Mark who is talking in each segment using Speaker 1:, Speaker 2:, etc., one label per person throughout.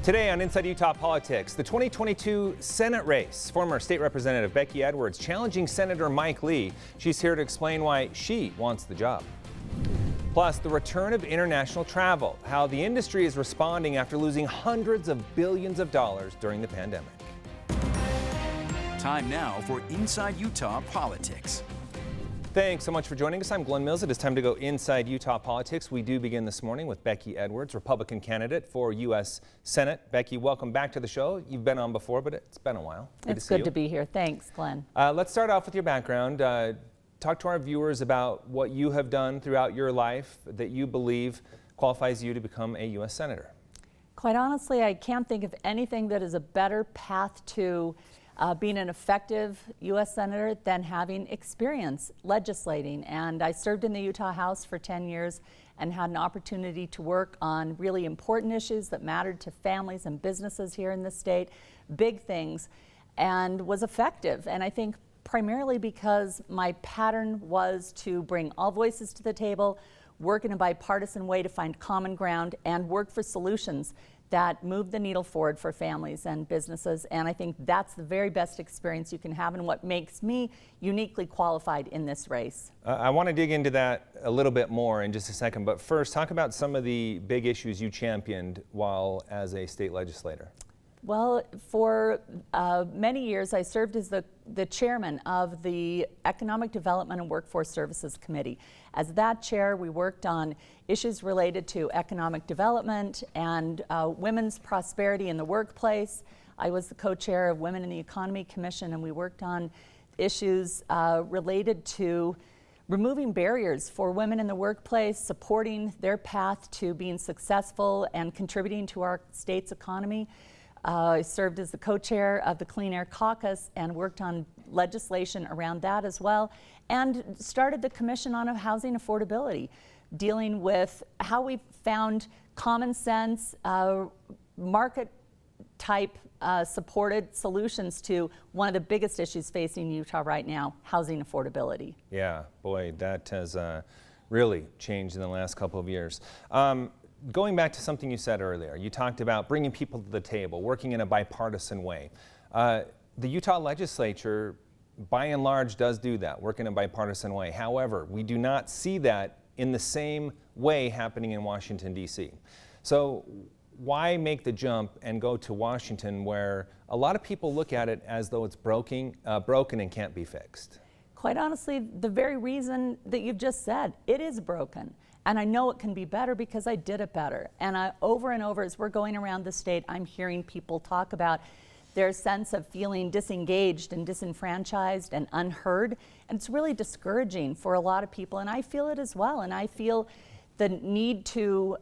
Speaker 1: Today on Inside Utah Politics, the 2022 Senate race. Former State Representative Becky Edwards challenging Senator Mike Lee. She's here to explain why she wants the job. Plus, the return of international travel, how the industry is responding after losing hundreds of billions of dollars during the pandemic.
Speaker 2: Time now for Inside Utah Politics.
Speaker 1: Thanks so much for joining us. I'm Glenn Mills. It is time to go inside Utah politics. We do begin this morning with Becky Edwards, Republican candidate for U.S. Senate. Becky, welcome back to the show. You've been on before, but it's been a while.
Speaker 3: It's good to be here. Thanks, Glenn.
Speaker 1: Let's start off with your background. Talk to our viewers about what you have done throughout your life that you believe qualifies you to become a U.S. Senator.
Speaker 3: Quite honestly, I can't think of anything that is a better path to being an effective U.S. Senator than having experience legislating. And I served in the Utah House for 10 years and had an opportunity to work on really important issues that mattered to families and businesses here in the state, big things, and was effective. And I think primarily because my pattern was to bring all voices to the table, work in a bipartisan way to find common ground, and work for solutions that move the needle forward for families and businesses. And I think that's the very best experience you can have and what makes me uniquely qualified in this race.
Speaker 1: I want to dig into that a little bit more in just a second, but first talk about some of the big issues you championed while as a state legislator.
Speaker 3: Well, for many years I served as the chairman of the Economic Development and Workforce Services Committee. As that chair, we worked on issues related to economic development and women's prosperity in the workplace. I was the co-chair of Women in the Economy Commission, and we worked on issues related to removing barriers for women in the workplace, supporting their path to being successful and contributing to our state's economy. I served as the co-chair of the Clean Air Caucus and worked on legislation around that as well, and started the Commission on Housing Affordability, dealing with how we found common sense, market type supported solutions to one of the biggest issues facing Utah right now, housing affordability.
Speaker 1: Yeah, boy, that has really changed in the last couple of years. Going back to something you said earlier, you talked about bringing people to the table, working in a bipartisan way. The Utah legislature, by and large, does do that, work in a bipartisan way. However, we do not see that in the same way happening in Washington, D.C. So why make the jump and go to Washington, where a lot of people look at it as though it's broken and can't be fixed?
Speaker 3: Quite honestly, the very reason that you've just said, it is broken. And I know it can be better because I did it better. And over and over, as we're going around the state, I'm hearing people talk about their sense of feeling disengaged and disenfranchised and unheard. And it's really discouraging for a lot of people. And I feel it as well. And I feel the need to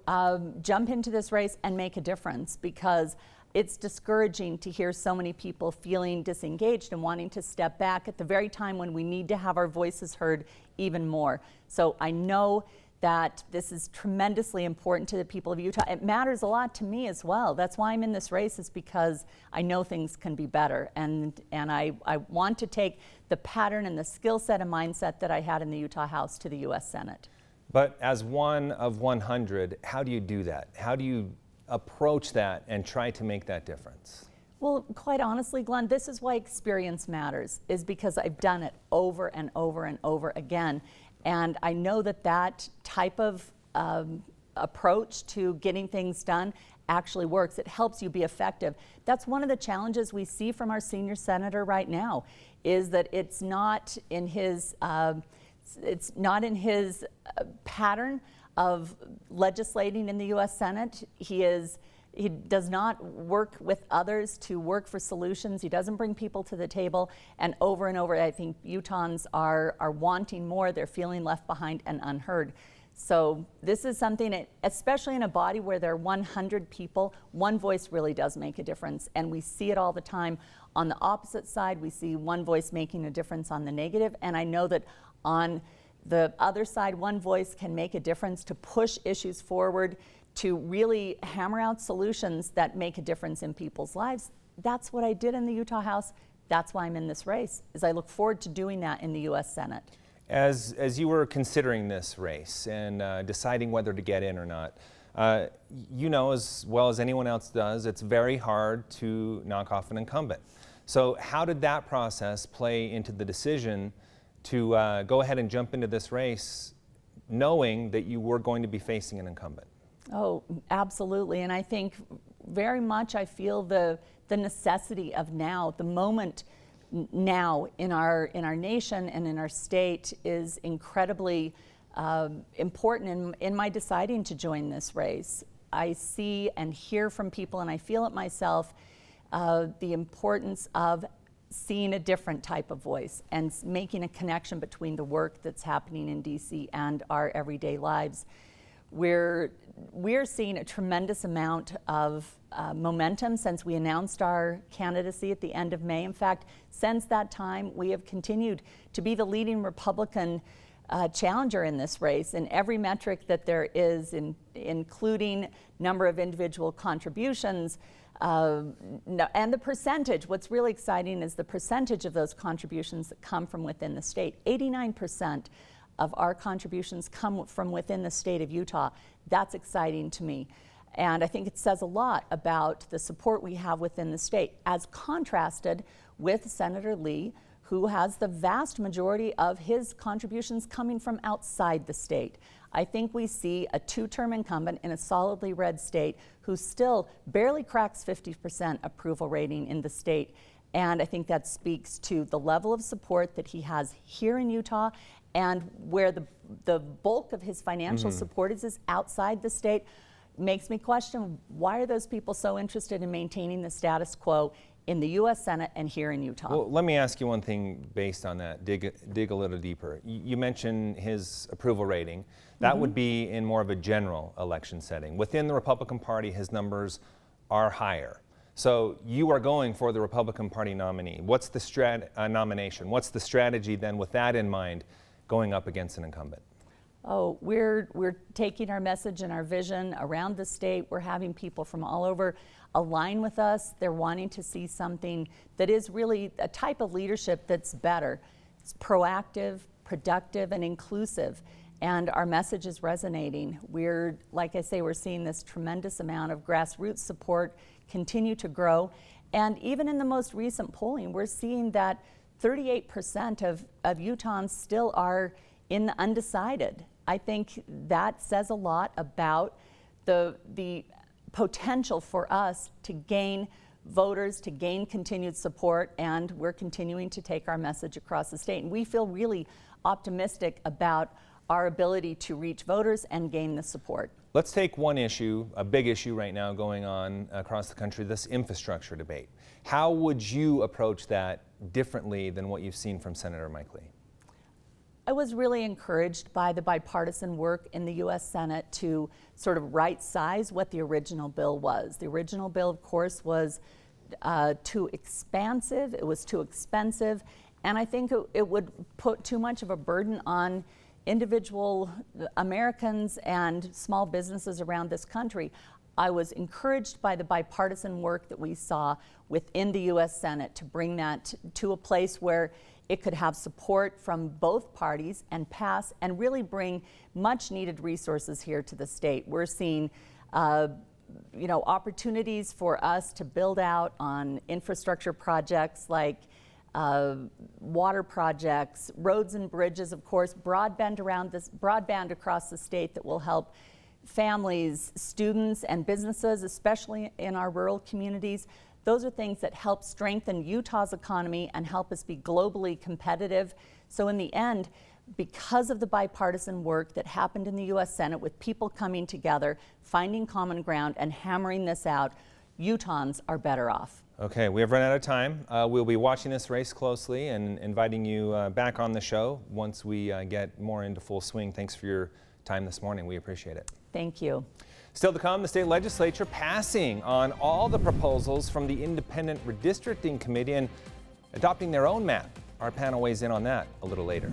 Speaker 3: jump into this race and make a difference, because it's discouraging to hear so many people feeling disengaged and wanting to step back at the very time when we need to have our voices heard even more. So I know that this is tremendously important to the people of Utah. It matters a lot to me as well. That's why I'm in this race, is because I know things can be better. And I want to take the pattern and the skill set and mindset that I had in the Utah House to the U.S. Senate.
Speaker 1: But as one of 100, how do you do that? How do you approach that and try to make that difference?
Speaker 3: Well, quite honestly, Glenn, this is why experience matters, is because I've done it over and over and over again. And I know that that type of approach to getting things done actually works. It helps you be effective. That's one of the challenges we see from our senior senator right now, is that it's not in his pattern of legislating in the U.S. Senate. He does not work with others to work for solutions. He doesn't bring people to the table. And over, I think Utahns are wanting more. They're feeling left behind and unheard. So this is something, especially in a body where there are 100 people, one voice really does make a difference. And we see it all the time. On the opposite side, we see one voice making a difference on the negative. And I know that on the other side, one voice can make a difference to push issues forward, to really hammer out solutions that make a difference in people's lives. That's what I did in the Utah House. That's why I'm in this race, is I look forward to doing that in the U.S. Senate.
Speaker 1: As you were considering this race and deciding whether to get in or not, You know as well as anyone else does, it's very hard to knock off an incumbent. So how did that process play into the decision to go ahead and jump into this race knowing that you were going to be facing an incumbent?
Speaker 3: Oh, absolutely. And I think very much I feel the necessity of now, the moment now in our nation and in our state is incredibly important in my deciding to join this race. I see and hear from people, and I feel it myself, the importance of seeing a different type of voice and making a connection between the work that's happening in DC and our everyday lives. We're seeing a tremendous amount of momentum since we announced our candidacy at the end of May. In fact, since that time, we have continued to be the leading Republican challenger in this race in every metric that there is, including number of individual contributions, and the percentage. What's really exciting is the percentage of those contributions that come from within the state. 89% of our contributions come from within the state of Utah. That's exciting to me. And I think it says a lot about the support we have within the state, as contrasted with Senator Lee, who has the vast majority of his contributions coming from outside the state. I think we see a two-term incumbent in a solidly red state who still barely cracks 50% approval rating in the state. And I think that speaks to the level of support that he has here in Utah, and where the bulk of his financial support is outside the state. Makes me question, why are those people so interested in maintaining the status quo in the U.S. Senate and here in Utah?
Speaker 1: Well, let me ask you one thing based on that, dig a little deeper. You mentioned his approval rating. That would be in more of a general election setting. Within the Republican Party, his numbers are higher. So you are going for the Republican Party nominee. What's the nomination? What's the strategy then with that in mind going up against an incumbent?
Speaker 3: Oh, we're taking our message and our vision around the state. We're having people from all over align with us. They're wanting to see something that is really a type of leadership that's better. It's proactive, productive, and inclusive. And our message is resonating. We're, like I say, we're seeing this tremendous amount of grassroots support continue to grow. And even in the most recent polling, we're seeing that 38% of Utahns still are in the undecided. I think that says a lot about the potential for us to gain voters, to gain continued support, and we're continuing to take our message across the state. And we feel really optimistic about our ability to reach voters and gain the support.
Speaker 1: Let's take one issue, a big issue right now going on across the country, this infrastructure debate. How would you approach that differently than what you've seen from Senator Mike Lee?
Speaker 3: I was really encouraged by the bipartisan work in the U.S. Senate to sort of right-size what the original bill was. The original bill, of course, was too expansive, it was too expensive, and I think it would put too much of a burden on individual Americans and small businesses around this country. I was encouraged by the bipartisan work that we saw within the U.S. Senate to bring that to a place where it could have support from both parties and pass and really bring much needed resources here to the state. We're seeing opportunities for us to build out on infrastructure projects like water projects, roads and bridges, of course, broadband across the state that will help families, students, and businesses, especially in our rural communities. Those are things that help strengthen Utah's economy and help us be globally competitive. So in the end, because of the bipartisan work that happened in the U.S. Senate with people coming together, finding common ground, and hammering this out, Utahns are better off.
Speaker 1: Okay, we have run out of time. We'll be watching this race closely and inviting you back on the show once we get more into full swing. Thanks for your time this morning. We appreciate it.
Speaker 3: Thank you.
Speaker 1: Still to come, the state legislature passing on all the proposals from the Independent Redistricting Committee and adopting their own map. Our panel weighs in on that a little later.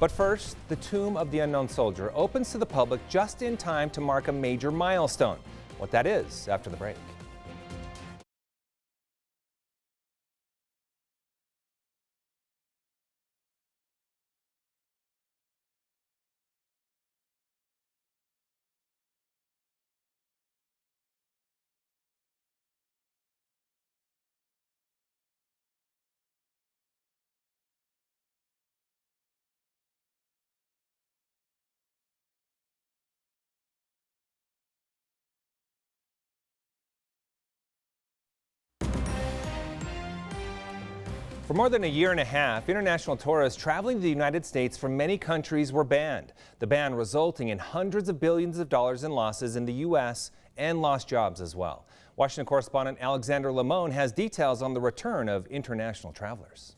Speaker 1: But first, the Tomb of the Unknown Soldier opens to the public just in time to mark a major milestone. What that is after the break. For more than a year and a half, international tourists traveling to the United States from many countries were banned. The ban resulting in hundreds of billions of dollars in losses in the U.S. and lost jobs as well. Washington correspondent Alexander Limon has details on the return of international travelers.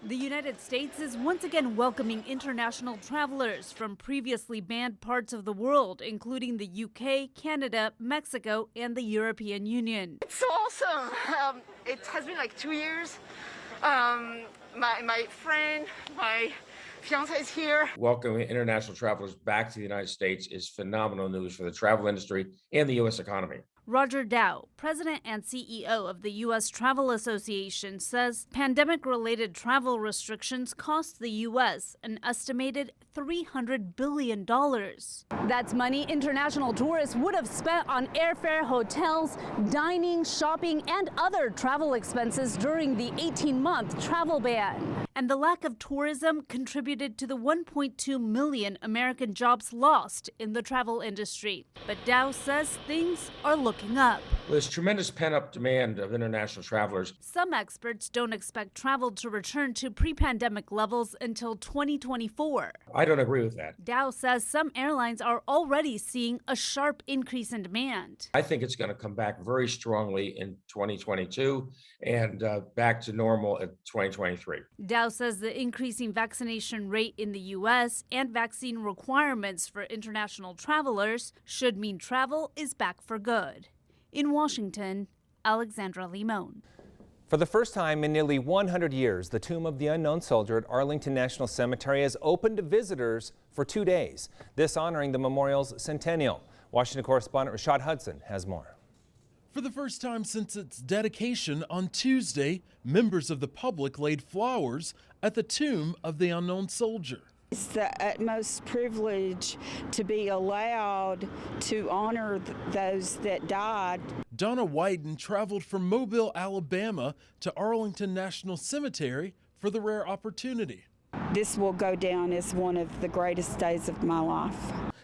Speaker 4: The United States is once again welcoming international travelers from previously banned parts of the world, including the UK, Canada, Mexico, and the European Union.
Speaker 5: It's so awesome. It has been like 2 years. My friend, my fiance is here.
Speaker 6: Welcoming international travelers back to the United States is phenomenal news for the travel industry and the U.S. economy.
Speaker 4: Roger Dow, president and CEO of the U.S. Travel Association, says pandemic-related travel restrictions cost the U.S. an estimated $300 billion. That's money international tourists would have spent on airfare, hotels, dining, shopping, and other travel expenses during the 18-month travel ban. And the lack of tourism contributed to the 1.2 million American jobs lost in the travel industry. But Dow says things are looking up.
Speaker 6: There's tremendous pent-up demand of international travelers.
Speaker 4: Some experts don't expect travel to return to pre-pandemic levels until 2024.
Speaker 6: I don't agree with that.
Speaker 4: Dow says some airlines are already seeing a sharp increase in demand.
Speaker 6: I think it's going to come back very strongly in 2022 and back to normal in 2023.
Speaker 4: Dow says the increasing vaccination rate in the U.S. and vaccine requirements for international travelers should mean travel is back for good. In Washington, Alexandra Limon.
Speaker 1: For the first time in nearly 100 years, the tomb of the unknown soldier at Arlington National Cemetery is open to visitors for 2 days, this honoring the memorial's centennial. Washington correspondent Rashad Hudson has more.
Speaker 7: For the first time since its dedication on Tuesday, members of the public laid flowers at the tomb of the unknown soldier.
Speaker 8: It's the utmost privilege to be allowed to honor those that died.
Speaker 7: Donna Wyden traveled from Mobile, Alabama to Arlington National Cemetery for the rare opportunity.
Speaker 8: This will go down as one of the greatest days of my life.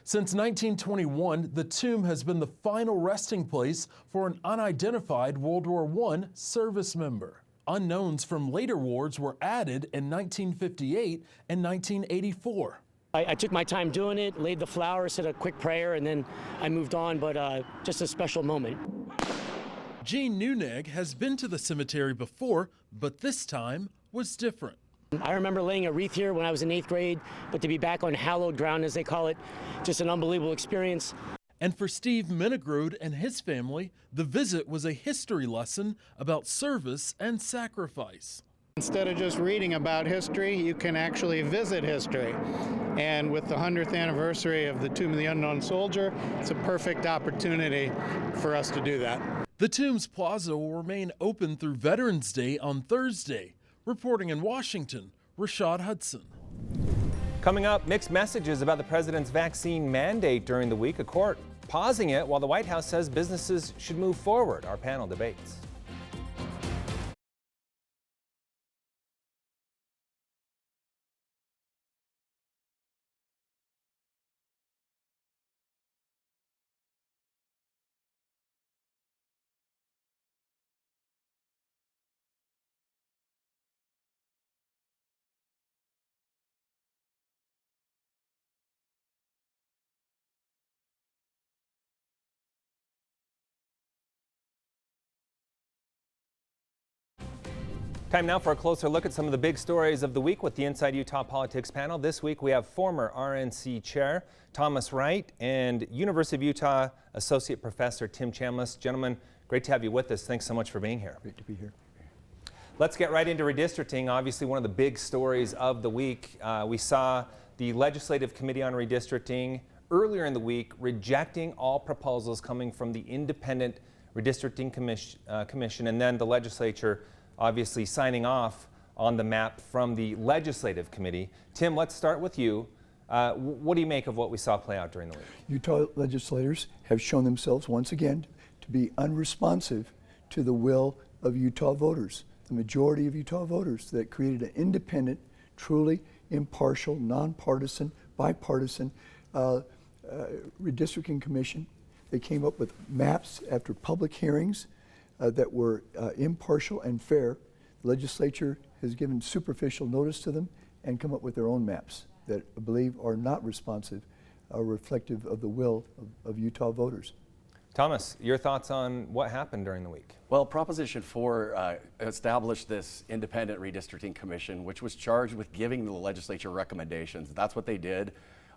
Speaker 7: Since 1921, the tomb has been the final resting place for an unidentified World War I service member. Unknowns from later wars were added in 1958 and 1984.
Speaker 9: I took my time doing it, laid the flowers, said a quick prayer, and then I moved on, but just a special moment.
Speaker 7: Jean Nuneg has been to the cemetery before, but this time was different.
Speaker 9: I remember laying a wreath here when I was in 8th grade, but to be back on hallowed ground, as they call it, just an unbelievable experience.
Speaker 7: And for Steve Minigrode and his family, the visit was a history lesson about service and sacrifice.
Speaker 10: Instead of just reading about history, you can actually visit history. And with the 100th anniversary of the Tomb of the Unknown Soldier, it's a perfect opportunity for us to do that.
Speaker 7: The tomb's plaza will remain open through Veterans Day on Thursday. Reporting in Washington, Rashad Hudson.
Speaker 1: Coming up, mixed messages about the president's vaccine mandate during the week. A court pausing it while the White House says businesses should move forward. Our panel debates. Time now for a closer look at some of the big stories of the week with the Inside Utah Politics panel. This week we have former RNC Chair Thomas Wright and University of Utah Associate Professor Tim Chambliss. Gentlemen, great to have you with us. Thanks so much for being here.
Speaker 11: Great to be here.
Speaker 1: Let's get right into redistricting. Obviously one of the big stories of the week. We saw the Legislative Committee on Redistricting earlier in the week rejecting all proposals coming from the Independent Redistricting Commission, and then the legislature obviously signing off on the map from the Legislative Committee. Tim, let's start with you. What do you make of what we saw play out during the week?
Speaker 11: Utah legislators have shown themselves once again to be unresponsive to the will of Utah voters, the majority of Utah voters that created an independent, truly impartial, nonpartisan, bipartisan redistricting commission. They came up with maps after public hearings that were impartial and fair. The legislature has given superficial notice to them and come up with their own maps that I believe are not responsive or reflective of the will of Utah voters.
Speaker 1: Thomas, your thoughts on what happened during the week?
Speaker 12: Well, Proposition 4 established this independent redistricting commission, which was charged with giving the legislature recommendations. That's what they did.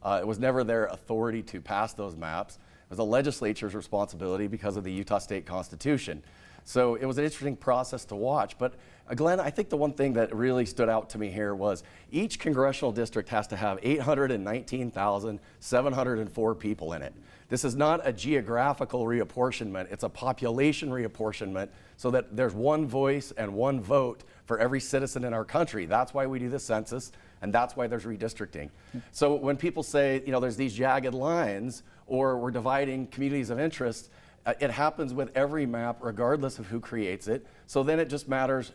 Speaker 12: It was never their authority to pass those maps. It was the legislature's responsibility because of the Utah State Constitution. So it was an interesting process to watch. But Glenn, I think the one thing that really stood out to me here was each congressional district has to have 819,704 people in it. This is not a geographical reapportionment, it's a population reapportionment so that there's one voice and one vote for every citizen in our country. That's why we do the census, and that's why there's redistricting. So when people say, you know, there's these jagged lines or we're dividing communities of interest, it happens with every map regardless of who creates it. So then it just matters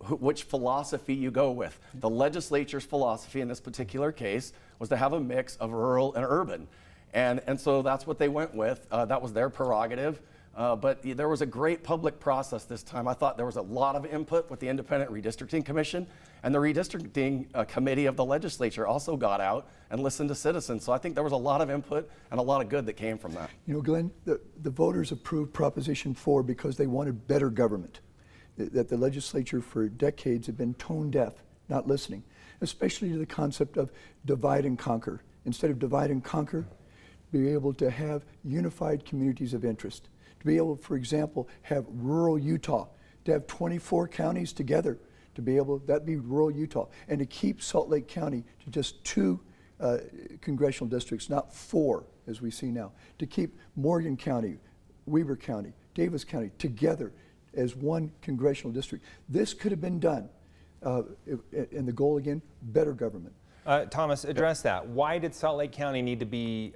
Speaker 12: which philosophy you go with. The legislature's philosophy in this particular case was to have a mix of rural and urban. And so that's what they went with. That was their prerogative. But there was a great public process this time. I thought there was a lot of input with the Independent Redistricting Commission, and the Redistricting Committee of the legislature also got out and listened to citizens. So I think there was a lot of input and a lot of good that came from that.
Speaker 11: You know, Glenn, the voters approved Proposition 4 because they wanted better government, that the legislature for decades had been tone deaf, not listening, especially to the concept of divide and conquer. Instead of divide and conquer, be able to have unified communities of interest. To be able, for example, have rural Utah, to have 24 counties together, to be able, that'd be rural Utah, and to keep Salt Lake County to just 2 congressional districts, not 4 as we see now, to keep Morgan County, Weber County, Davis County together as one congressional district. This could have been done, and the goal again, better government.
Speaker 1: Thomas, address that. Why did Salt Lake County need to be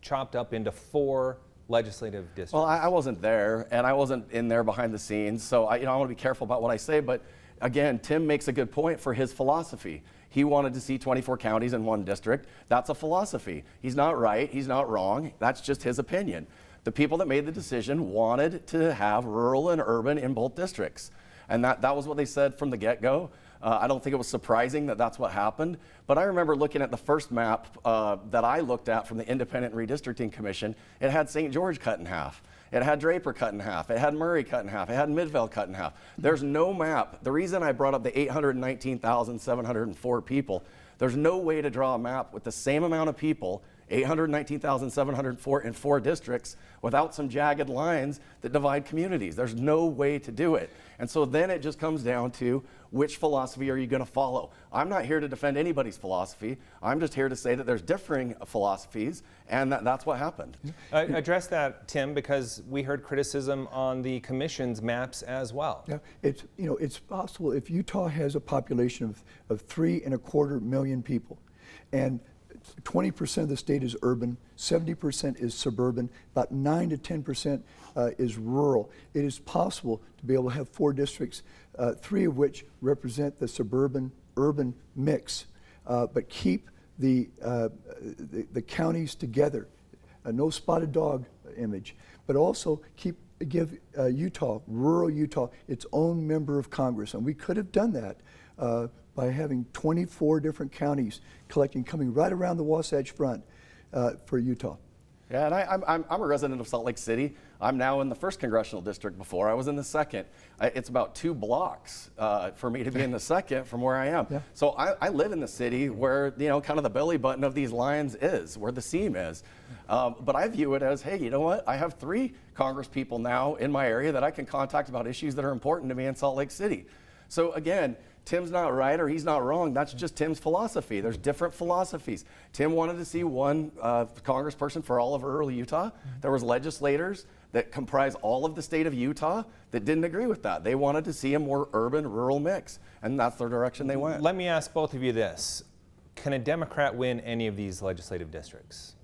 Speaker 1: chopped up into 4 legislative districts?
Speaker 12: Well, I wasn't there, and I wasn't in there behind the scenes, so I want to be careful about what I say. But again, Tim makes a good point for his philosophy. He wanted to see 24 counties in one district. That's a philosophy. He's not right. He's not wrong. That's just his opinion. The people that made the decision wanted to have rural and urban in both districts, and that was what they said from the get-go. I don't think it was surprising that that's what happened, but I remember looking at the first map that I looked at from the Independent Redistricting Commission. It had St. George cut in half. It had Draper cut in half. It had Murray cut in half. It had Midvale cut in half. There's no map. The reason I brought up the 819,704 people, there's no way to draw a map with the same amount of people, 819,704 in 4 districts, without some jagged lines that divide communities. There's no way to do it. And so then it just comes down to which philosophy are you going to follow? I'm not here to defend anybody's philosophy. I'm just here to say that there's differing philosophies, and that's what happened.
Speaker 1: Address that, Tim, because we heard criticism on the commission's maps as well.
Speaker 11: Yeah, it's possible if Utah has a population of 3.25 million people, and 20% of the state is urban, 70% is suburban, about 9 to 10% is rural. It is possible to be able to have 4 districts, 3 of which represent the suburban-urban mix, but keep the counties together, no spotted dog image, but also give Utah, rural Utah, its own member of Congress. And we could have done that by having 24 different counties coming right around the Wasatch Front for Utah.
Speaker 12: Yeah, and I'm a resident of Salt Lake City. I'm now in the 1st congressional district. Before I was in the 2nd. It's about 2 blocks for me to be in the 2nd from where I am. Yeah. So I live in the city where, kind of the belly button of these lines is, where the seam is. But I view it as, hey, you know what? I have 3 Congress people now in my area that I can contact about issues that are important to me in Salt Lake City. So again, Tim's not right or he's not wrong. That's just Tim's philosophy. There's different philosophies. Tim wanted to see one congressperson for all of rural Utah. There was legislators that comprise all of the state of Utah that didn't agree with that. They wanted to see a more urban-rural mix, and that's the direction they went.
Speaker 1: Let me ask both of you this. Can a Democrat win any of these legislative districts?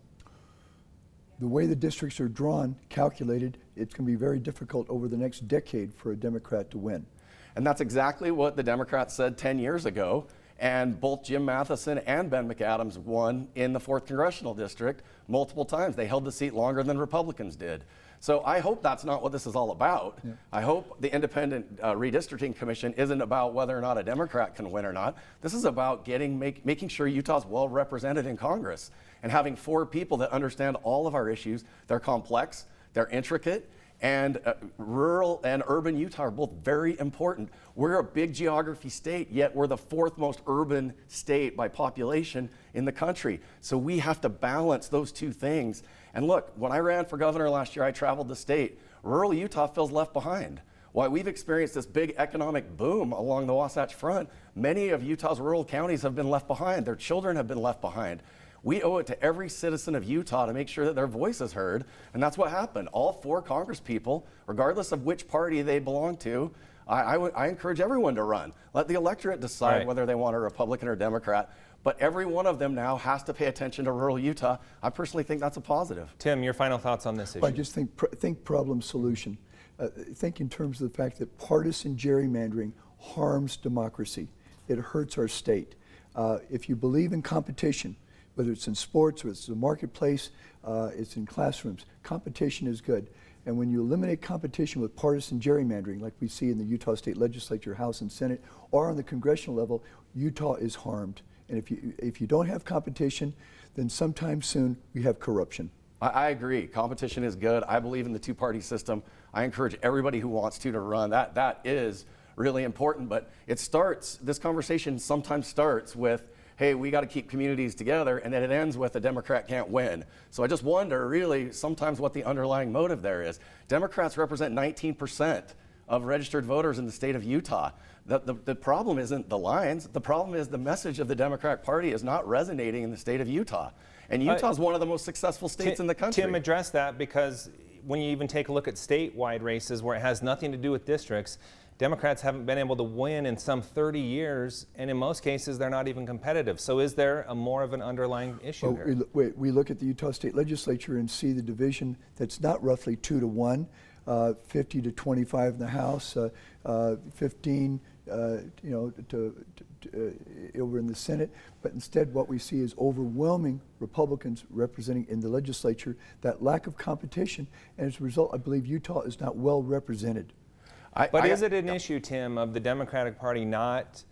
Speaker 11: The way the districts are drawn, calculated, it's going to be very difficult over the next decade for a Democrat to win.
Speaker 12: And that's exactly what the Democrats said 10 years ago. And both Jim Matheson and Ben McAdams won in the 4th Congressional District multiple times. They held the seat longer than Republicans did. So I hope that's not what this is all about. Yeah. I hope the Independent Redistricting Commission isn't about whether or not a Democrat can win or not. This is about making sure Utah's well represented in Congress and having 4 people that understand all of our issues. They're complex, they're intricate, and rural and urban Utah are both very important. We're a big geography state, yet we're the 4th most urban state by population in the country. So we have to balance those 2 things. And look, when I ran for governor last year, I traveled the state. Rural Utah feels left behind. While we've experienced this big economic boom along the Wasatch Front, many of Utah's rural counties have been left behind. Their children have been left behind. We owe it to every citizen of Utah to make sure that their voice is heard, and that's what happened. All 4 Congress people, regardless of which party they belong to, I encourage everyone to run. Let the electorate decide whether they want a Republican or Democrat, but every one of them now has to pay attention to rural Utah. I personally think that's a positive.
Speaker 1: Tim, your final thoughts on this issue?
Speaker 11: I just think problem solution. Think in terms of the fact that partisan gerrymandering harms democracy. It hurts our state. If you believe in competition, whether it's in sports or it's the marketplace, it's in classrooms, competition is good. And when you eliminate competition with partisan gerrymandering, like we see in the Utah State Legislature, House and Senate, or on the congressional level, Utah is harmed. And if you don't have competition, then sometime soon we have corruption.
Speaker 12: I agree. Competition is good. I believe in the 2-party system. I encourage everybody who wants to run. That is really important. But this conversation sometimes starts with, hey, we got to keep communities together, and then it ends with a Democrat can't win. So I just wonder really sometimes what the underlying motive there is. Democrats represent 19% of registered voters in the state of Utah. The problem isn't the lines. The problem is the message of the Democratic Party is not resonating in the state of Utah. And Utah is one of the most successful states in the country.
Speaker 1: Tim addressed that because when you even take a look at statewide races where it has nothing to do with districts, Democrats haven't been able to win in some 30 years, and in most cases, they're not even competitive. So is there more of an underlying issue here?
Speaker 11: We look at the Utah State Legislature and see the division that's not roughly 2-1, 50 to 25 in the House, 15 over in the Senate, but instead what we see is overwhelming Republicans representing in the legislature, that lack of competition, and as a result, I believe Utah is not well represented.
Speaker 1: But is it an issue, Tim, of the Democratic Party not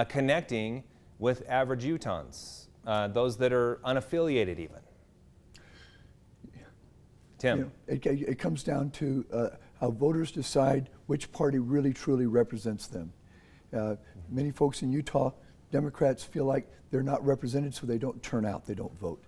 Speaker 1: connecting with average Utahns, those that are unaffiliated even? Tim?
Speaker 11: It comes down to how voters decide which party really truly represents them. Many folks in Utah, Democrats feel like they're not represented, so they don't turn out, they don't vote.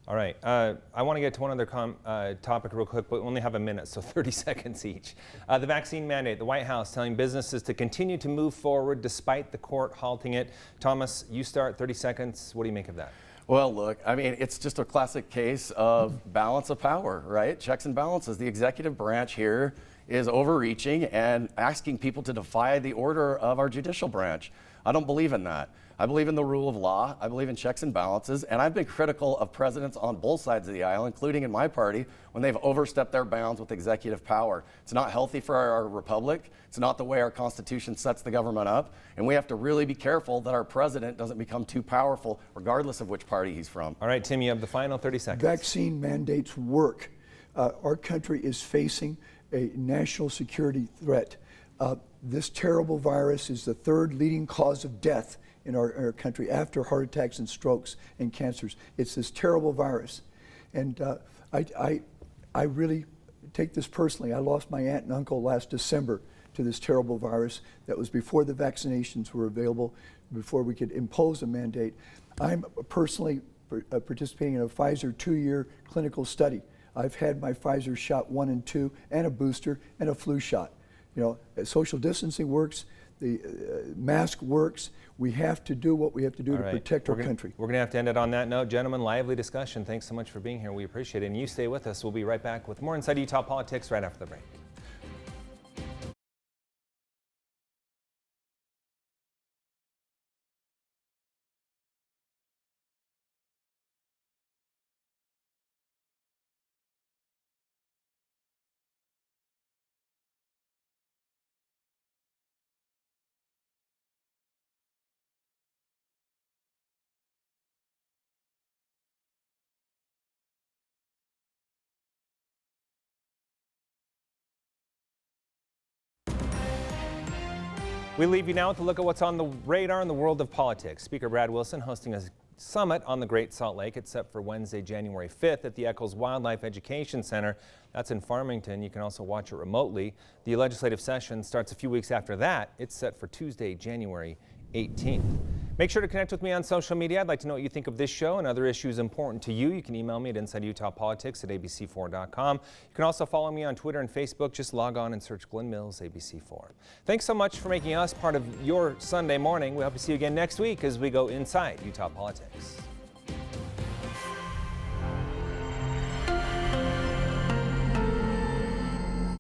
Speaker 1: All right, I want to get to one other topic real quick, but we only have a minute, so 30 seconds each. The vaccine mandate, the White House telling businesses to continue to move forward despite the court halting it. Thomas, you start, 30 seconds. What do you make of that?
Speaker 12: Well, look, I mean, it's just a classic case of balance of power, right? Checks and balances. The executive branch here is overreaching and asking people to defy the order of our judicial branch. I don't believe in that. I believe in the rule of law. I believe in checks and balances. And I've been critical of presidents on both sides of the aisle, including in my party, when they've overstepped their bounds with executive power. It's not healthy for our republic. It's not the way our Constitution sets the government up. And we have to really be careful that our president doesn't become too powerful, regardless of which party he's from.
Speaker 1: All right, Tim, you have the final 30 seconds.
Speaker 11: Vaccine mandates work. Our country is facing a national security threat. This terrible virus is the 3rd leading cause of death in our country after heart attacks and strokes and cancers. It's this terrible virus. And I really take this personally. I lost my aunt and uncle last December to this terrible virus. That was before the vaccinations were available, before we could impose a mandate. I'm personally participating in a Pfizer 2-year clinical study. I've had my Pfizer shot 1 and 2 and a booster and a flu shot. You know, social distancing works, the mask works. We have to do what we have to do to protect our country.
Speaker 1: We're going to have to end it on that note. Gentlemen, lively discussion. Thanks so much for being here. We appreciate it. And you stay with us. We'll be right back with more Inside Utah Politics right after the break. We leave you now with a look at what's on the radar in the world of politics. Speaker Brad Wilson hosting a summit on the Great Salt Lake. It's set for Wednesday, January 5th at the Eccles Wildlife Education Center. That's in Farmington. You can also watch it remotely. The legislative session starts a few weeks after that. It's set for Tuesday, January 18th. Make sure to connect with me on social media. I'd like to know what you think of this show and other issues important to you. You can email me at InsideUtahPolitics@abc4.com. You can also follow me on Twitter and Facebook. Just log on and search Glenn Mills ABC4. Thanks so much for making us part of your Sunday morning. We hope to see you again next week as we go inside Utah politics.